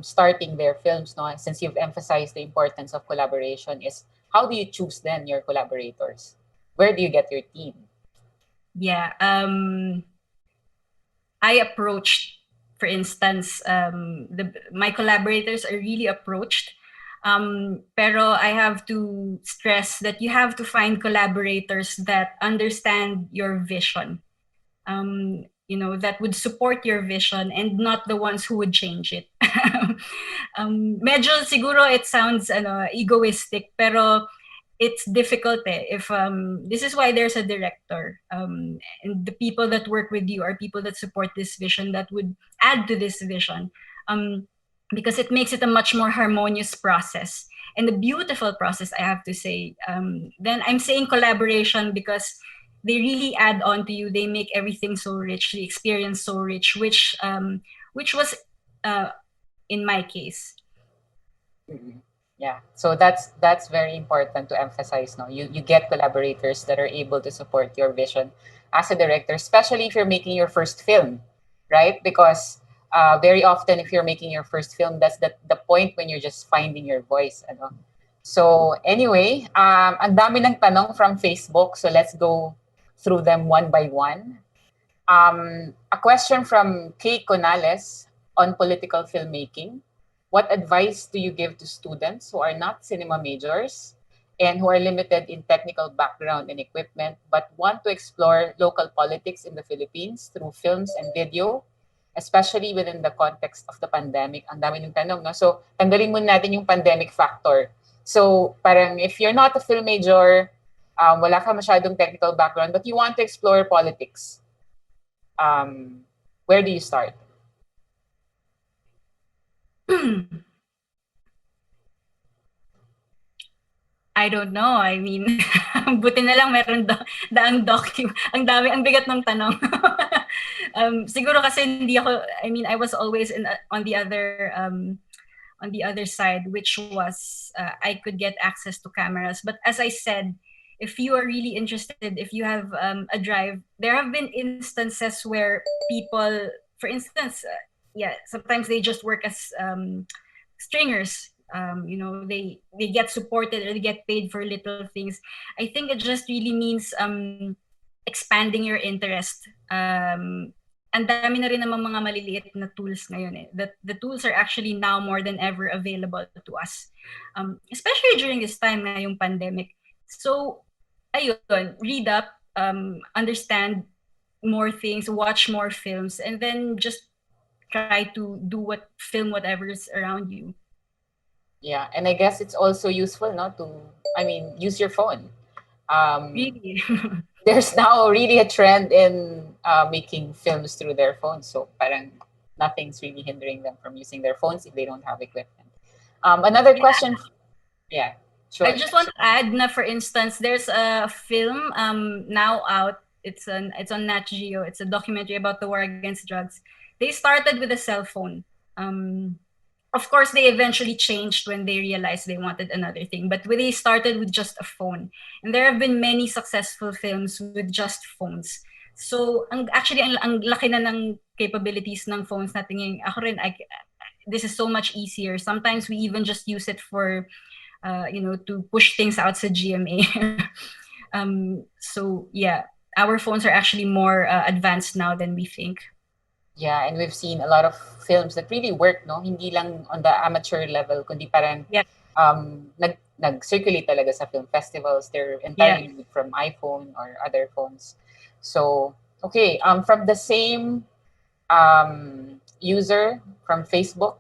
starting their films, no, since you've emphasized the importance of collaboration, is how do you choose then your collaborators? Where do you get your team? Yeah, I approached, for instance, my collaborators are really approached. Pero I have to stress that you have to find collaborators that understand your vision. That would support your vision and not the ones who would change it. Medyo siguro it sounds egoistic, pero it's difficult if this is why there's a director, and the people that work with you are people that support this vision, that would add to this vision. because it makes it a much more harmonious process and a beautiful process, I have to say. Then I'm saying collaboration because they really add on to you. They make everything so rich, the experience so rich, which was in my case. Yeah, so that's very important to emphasize. No, you get collaborators that are able to support your vision as a director, especially if you're making your first film, right? Because very often, if you're making your first film, that's the point when you're just finding your voice. Ano? So anyway, ang dami ng tanong from Facebook, so let's go through them one by one. A question from Kay Conales on political filmmaking. What advice do you give to students who are not cinema majors and who are limited in technical background and equipment but want to explore local politics in the Philippines through films and video, especially within the context of the pandemic? Ang dami ng tanong, no? So, tanggalin muna natin yung pandemic factor. So, parang if you're not a film major, wala ka masyadong technical background, but you want to explore politics, where do you start? I don't know. I mean, buti na lang meron daang docu. Ang dami, ang bigat ng tanong. Siguro kasi hindi ako, I mean, I was always on the other side, which was I could get access to cameras. But as I said, if you are really interested, if you have a drive, there have been instances where people, for instance, sometimes they just work as stringers. They get supported or they get paid for little things. I think it just really means expanding your interest. Ang dami na rin namang mga maliliit na tools ngayon eh. The tools are actually now more than ever available to us. Especially during this time na yung pandemic. So, ayun, read up, understand more things, watch more films, and then just try to film whatever's around you. Yeah, and I guess it's also useful, no, use your phone. Really? There's now really a trend in making films through their phones. So parang nothing's really hindering them from using their phones if they don't have equipment. Another question. Yeah, sure. I just want to add na, for instance, there's a film now out. It's on Nat Geo. It's a documentary about the war against drugs. They started with a cell phone. Of course, they eventually changed when they realized they wanted another thing. But they started with just a phone. And there have been many successful films with just phones. So, ang laki na ng capabilities ng phones natin. Ako rin, this is so much easier. Sometimes we even just use it for, to push things out sa GMA. So, yeah, our phones are actually more advanced now than we think. Yeah, and we've seen a lot of films that really work, no? Hindi lang on the amateur level, kundi parang nag-circulate talaga sa film festivals. They're entirely made from iPhone or other phones. So, okay, from the same user from Facebook,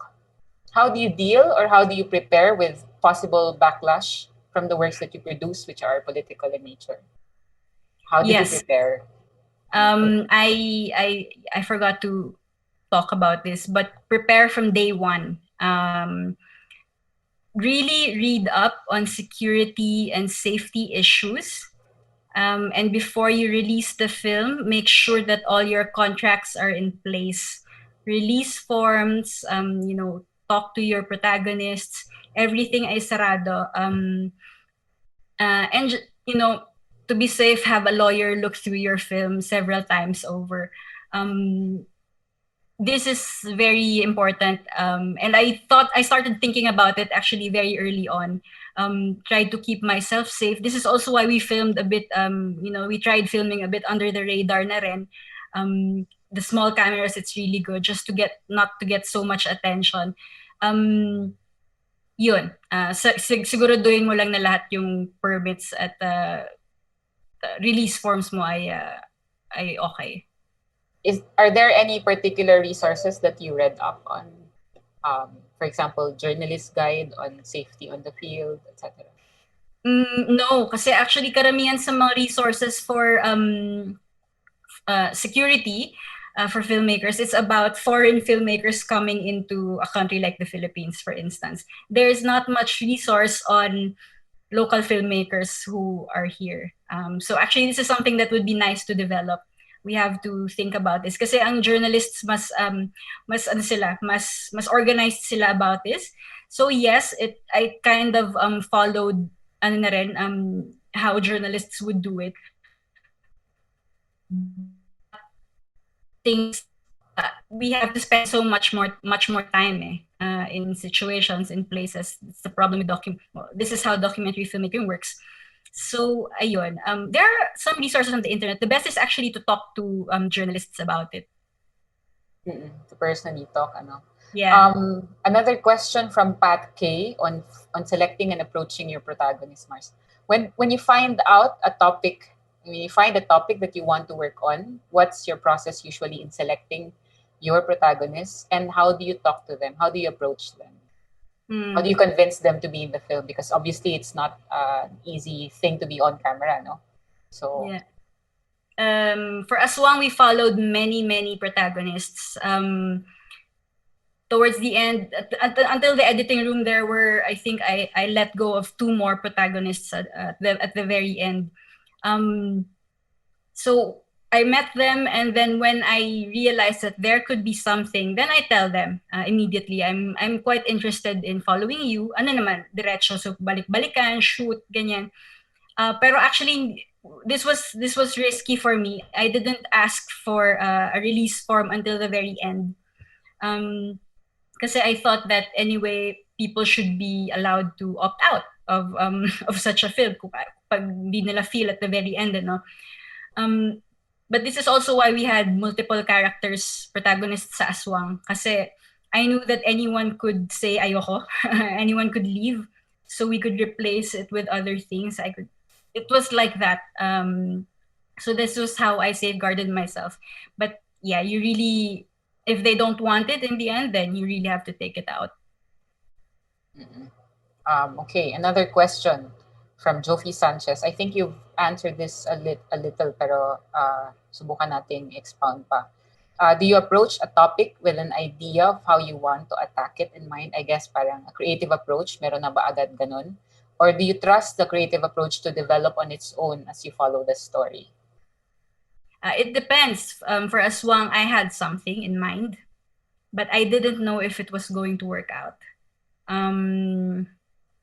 how do you deal or how do you prepare with possible backlash from the works that you produce, which are political in nature? How do you prepare? I forgot to talk about this, but prepare from day one. Really read up on security and safety issues. And before you release the film, make sure that all your contracts are in place. Release forms, talk to your protagonists. Everything ay sarado. And, to be safe, have a lawyer look through your film several times over. This is very important. And I started thinking about it actually very early on. Tried to keep myself safe. This is also why we filmed a bit, we tried filming a bit under the radar na rin. The small cameras, it's really good just not to get so much attention. Yun. Siguraduhin mo lang na lahat yung permits at release forms mo ay okay. Are there any particular resources that you read up on? For example, journalist guide on safety on the field, etc. No, kasi actually karamihan sa mga resources for security, for filmmakers. It's about foreign filmmakers coming into a country like the Philippines, for instance. There's not much resource on local filmmakers who are here. So actually, this is something that would be nice to develop. We have to think about this kasi ang journalists mas ano sila, mas organized sila about this. So yes, I kind of followed ano na rin, how journalists would do it. Things we have to spend so much more time in situations, in places. It's the problem with this is how documentary filmmaking works. So ayun, there are some resources on the internet. The best is actually to talk to journalists about it. To personally talk, ano. Yeah. Another question from Pat K on selecting and approaching your protagonist, Mars. When you find out a topic, when you find a topic that you want to work on, what's your process usually in selecting your protagonists, and how do you talk to them? How do you approach them? How do you convince them to be in the film? Because obviously it's not an easy thing to be on camera, no? So yeah. For Aswang, we followed many protagonists. Towards the end, until the editing room, there were, I think I let go of 2 more protagonists at the very end. So I met them, and then when I realized that there could be something, then I tell them immediately, I'm quite interested in following you. Ano naman, diretso, so balik-balikan, shoot, ganyan. Pero actually, this was risky for me. I didn't ask for a release form until the very end. Kasi I thought that anyway, people should be allowed to opt out of of such a film pag di nila feel at the very end, no? But this is also why we had multiple characters, protagonists sa Aswang. Kasi I knew that anyone could say ayoko, anyone could leave, so we could replace it with other things. It was like that. So this was how I safeguarded myself. But yeah, you really, if they don't want it in the end, then you really have to take it out. Okay, another question from Jofi Sanchez. I think you've answered this a little, pero subukan nating expound pa. Do you approach a topic with an idea of how you want to attack it in mind? I guess parang a creative approach, meron na ba agad ganun? Or do you trust the creative approach to develop on its own as you follow the story? It depends. For Aswang, I had something in mind, but I didn't know if it was going to work out.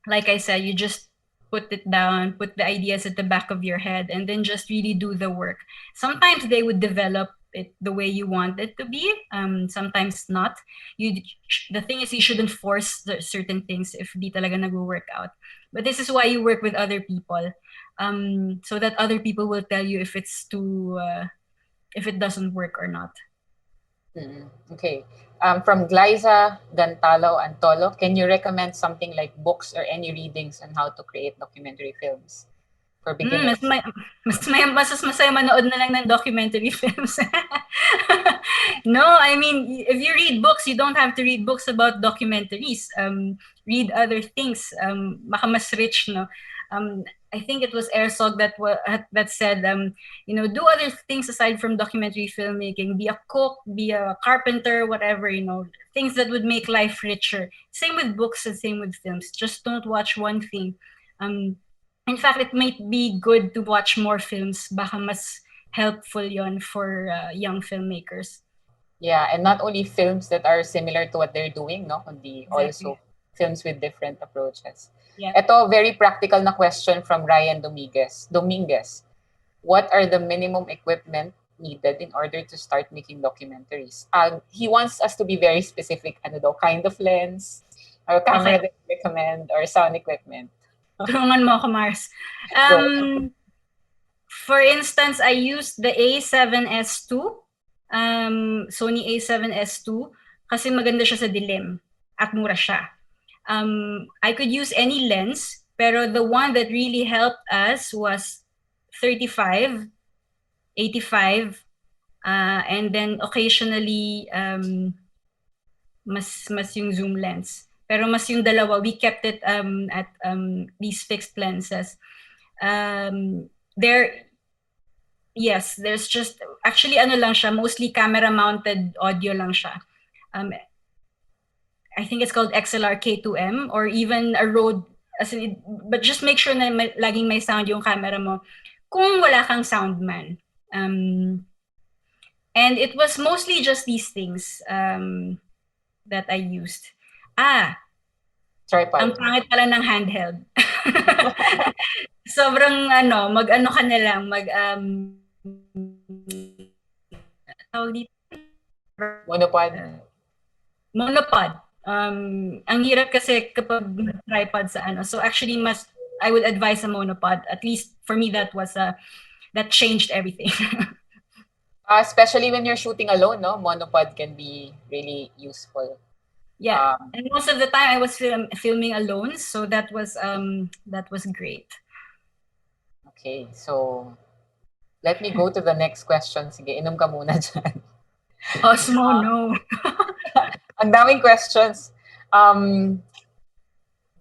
Like I said, you just put it down, put the ideas at the back of your head, and then just really do the work. Sometimes they would develop it the way you want it to be. Sometimes not. The thing is, you shouldn't force certain things if di talaga nag-work out. But this is why you work with other people, so that other people will tell you if it's if it doesn't work or not. Okay. From Glyza Gantalo Antolo, can you recommend something like books or any readings on how to create documentary films for beginners? Mas masaya manood na lang ng documentary films. No, I mean, if you read books, you don't have to read books about documentaries. Read other things. Baka mas rich, no? I think it was Herzog that said, do other things aside from documentary filmmaking. Be a cook, be a carpenter, whatever, things that would make life richer. Same with books and same with films. Just don't watch one thing. In fact, it might be good to watch more films. Baka mas helpful yon for young filmmakers. Yeah, and not only films that are similar to what they're doing, no? Kundi Exactly. also films with different approaches. Yeah. Ito, very practical na question from Ryan Dominguez. What are the minimum equipment needed in order to start making documentaries? He wants us to be very specific. Ano daw, kind of lens, or camera that you recommend, or sound equipment. Tulungan mo ako, Mars. For instance, I used the A7S2, Sony A7S2, kasi maganda siya sa dilim at mura siya. I could use any lens, pero the one that really helped us was 35, 85, and then occasionally mas yung zoom lens. Pero mas yung dalawa, we kept it at these fixed lenses. Yes, there's just actually ano lang siya, mostly camera mounted audio lang siya. I think it's called XLR K2M or even a Rode, but just make sure na laging may sound yung camera mo kung wala kang sound man. And it was mostly just these things that I used. Ang Tripod. pangit pala ng handheld. Sobrang mag-ano ka na lang, tawag dito? Monopod. Monopod. Ang hirap kasi kapag tripod sa ano. So actually, I would advise a monopod. At least for me, that changed everything. Especially when you're shooting alone, no? Monopod can be really useful. Yeah, and most of the time I was filming alone, so that was great. Okay, so let me go to the next question. Sige, inom ka muna dyan. Osmo, no. Ang daming questions.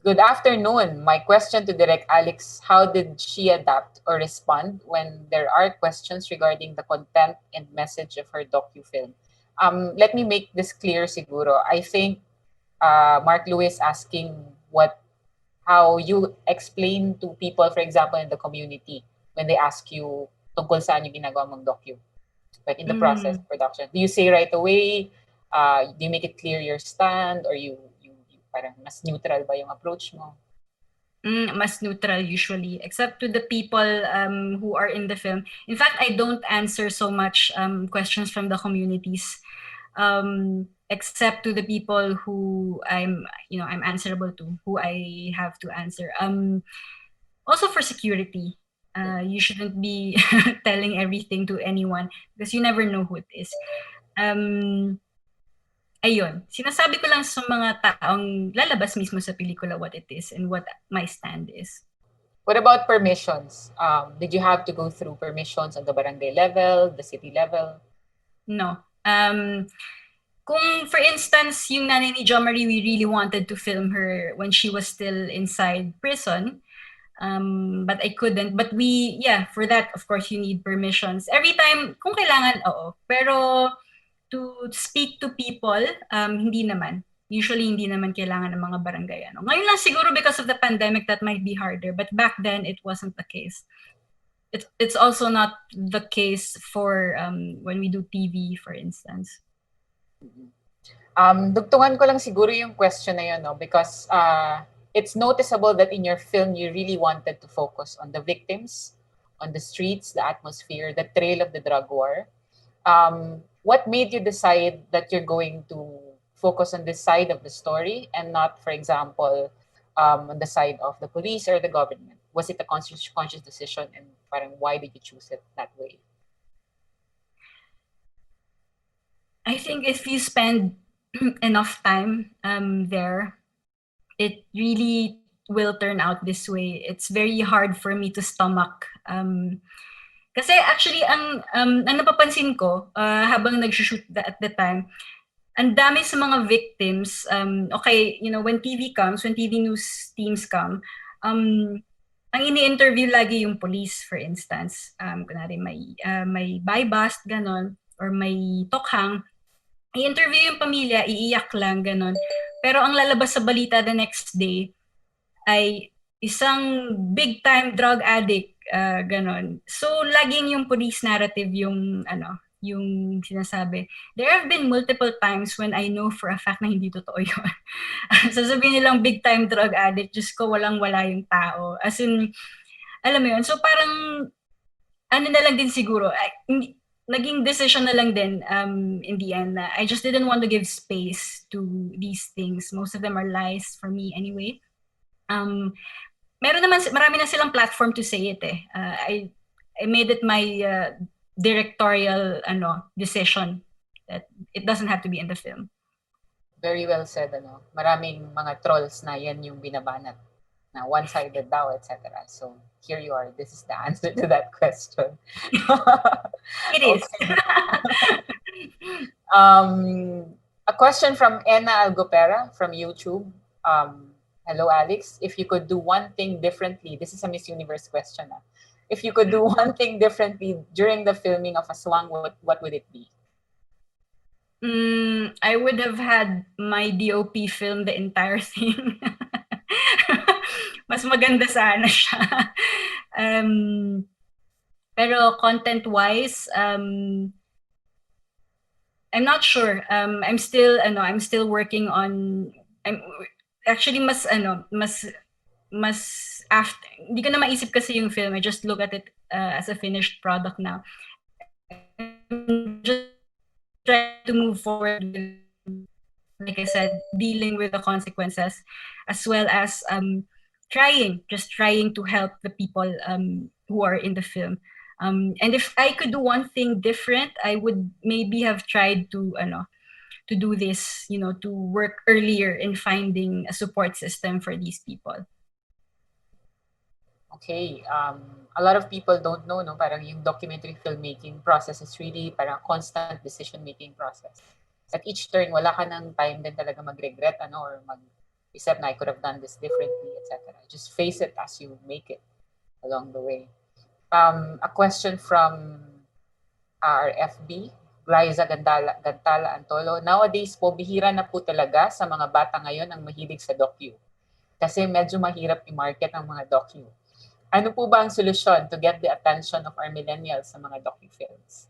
Good afternoon. My question to Direct Alex, how did she adapt or respond when there are questions regarding the content and message of her docu-film? Let me make this clear siguro. I think Mark Lewis asking how you explain to people, for example, in the community, when they ask you tungkol saan yung ginagawa mong docu, like in the process of production. Do you say right away? Do you make it clear your stand, or you parang mas neutral ba yung approach mo? Mas neutral usually, except to the people who are in the film. In fact, I don't answer so much questions from the communities, except to the people who I'm answerable to, who I have to answer. Also for security, you shouldn't be telling everything to anyone because you never know who it is. Ayun, sinasabi ko lang sa mga taong lalabas mismo sa pelikula what it is and what my stand is. What about permissions? Did you have to go through permissions on the barangay level, the city level? No. Kung for instance, yung nanay ni Jo Marie, we really wanted to film her when she was still inside prison. But I couldn't. But for that, of course, you need permissions. Every time, kung kailangan, oo. Pero to speak to people, hindi naman. Usually, hindi naman kailangan ng mga barangay. Ngayon lang siguro because of the pandemic, that might be harder. But back then, it wasn't the case. It's also not the case for when we do TV, for instance. Dugtungan ko lang siguro yung question na yun, no? Because it's noticeable that in your film, you really wanted to focus on the victims, on the streets, the atmosphere, the trail of the drug war. What made you decide that you're going to focus on this side of the story and not, for example, on the side of the police or the government? Was it a conscious decision, and parang why did you choose it that way? I think if you spend enough time there, it really will turn out this way. It's very hard for me to stomach. Kasi actually, ang napapansin ko habang nag-shoot at the time, ang dami sa mga victims, okay, when TV comes, when TV news teams come, ang ini-interview lagi yung police, for instance. Kunwari may buy bust, ganon, or may tokhang, i-interview yung pamilya, iiyak lang, ganon. Pero ang lalabas sa balita the next day ay isang big-time drug addict, ganon. So, laging yung police narrative yung sinasabi. There have been multiple times when I know for a fact na hindi totoo yun. Sasabihin nilang big-time drug addict, Diyos ko, walang-wala yung tao. As in, alam mo yun. So, parang, na lang din siguro, naging decision na lang din in the end na I just didn't want to give space to these things. Most of them are lies for me anyway. Marami na silang platform to say it eh. I made it my directorial decision that it doesn't have to be in the film. Very well said, Maraming mga trolls na yan yung binabanat na one-sided daw, etc. So here you are. This is the answer to that question. It is. A question from Enna Algopera from YouTube. Hello, Alex. If you could do one thing differently, this is a Miss Universe question. if you could do one thing differently during the filming of Aswang, what would it be? I would have had my DOP film the entire thing. Mas maganda sana siya. Pero content-wise, I'm not sure. I'm still working on. I'm actually mas after. Hindi ko na maisip kasi yung film. I just look at it as a finished product now. I'm just trying to move forward with, like I said, dealing with the consequences, as well as trying to help the people who are in the film. And if I could do one thing different, I would maybe have tried to do this, to work earlier in finding a support system for these people. Okay, a lot of people don't know, no? Parang yung documentary filmmaking process is really parang constant decision-making process. At each turn, wala ka ng time din talaga mag-regret, or mag-isip na I could have done this differently, etc. Just face it as you make it along the way. A question from our FB, Liza Gantala Antolo. Nowadays po, bihira na po talaga sa mga bata ngayon ang mahilig sa docu. Kasi medyo mahirap i-market ang mga docu. Ano po ba ang solusyon to get the attention of our millennials sa mga docu-films?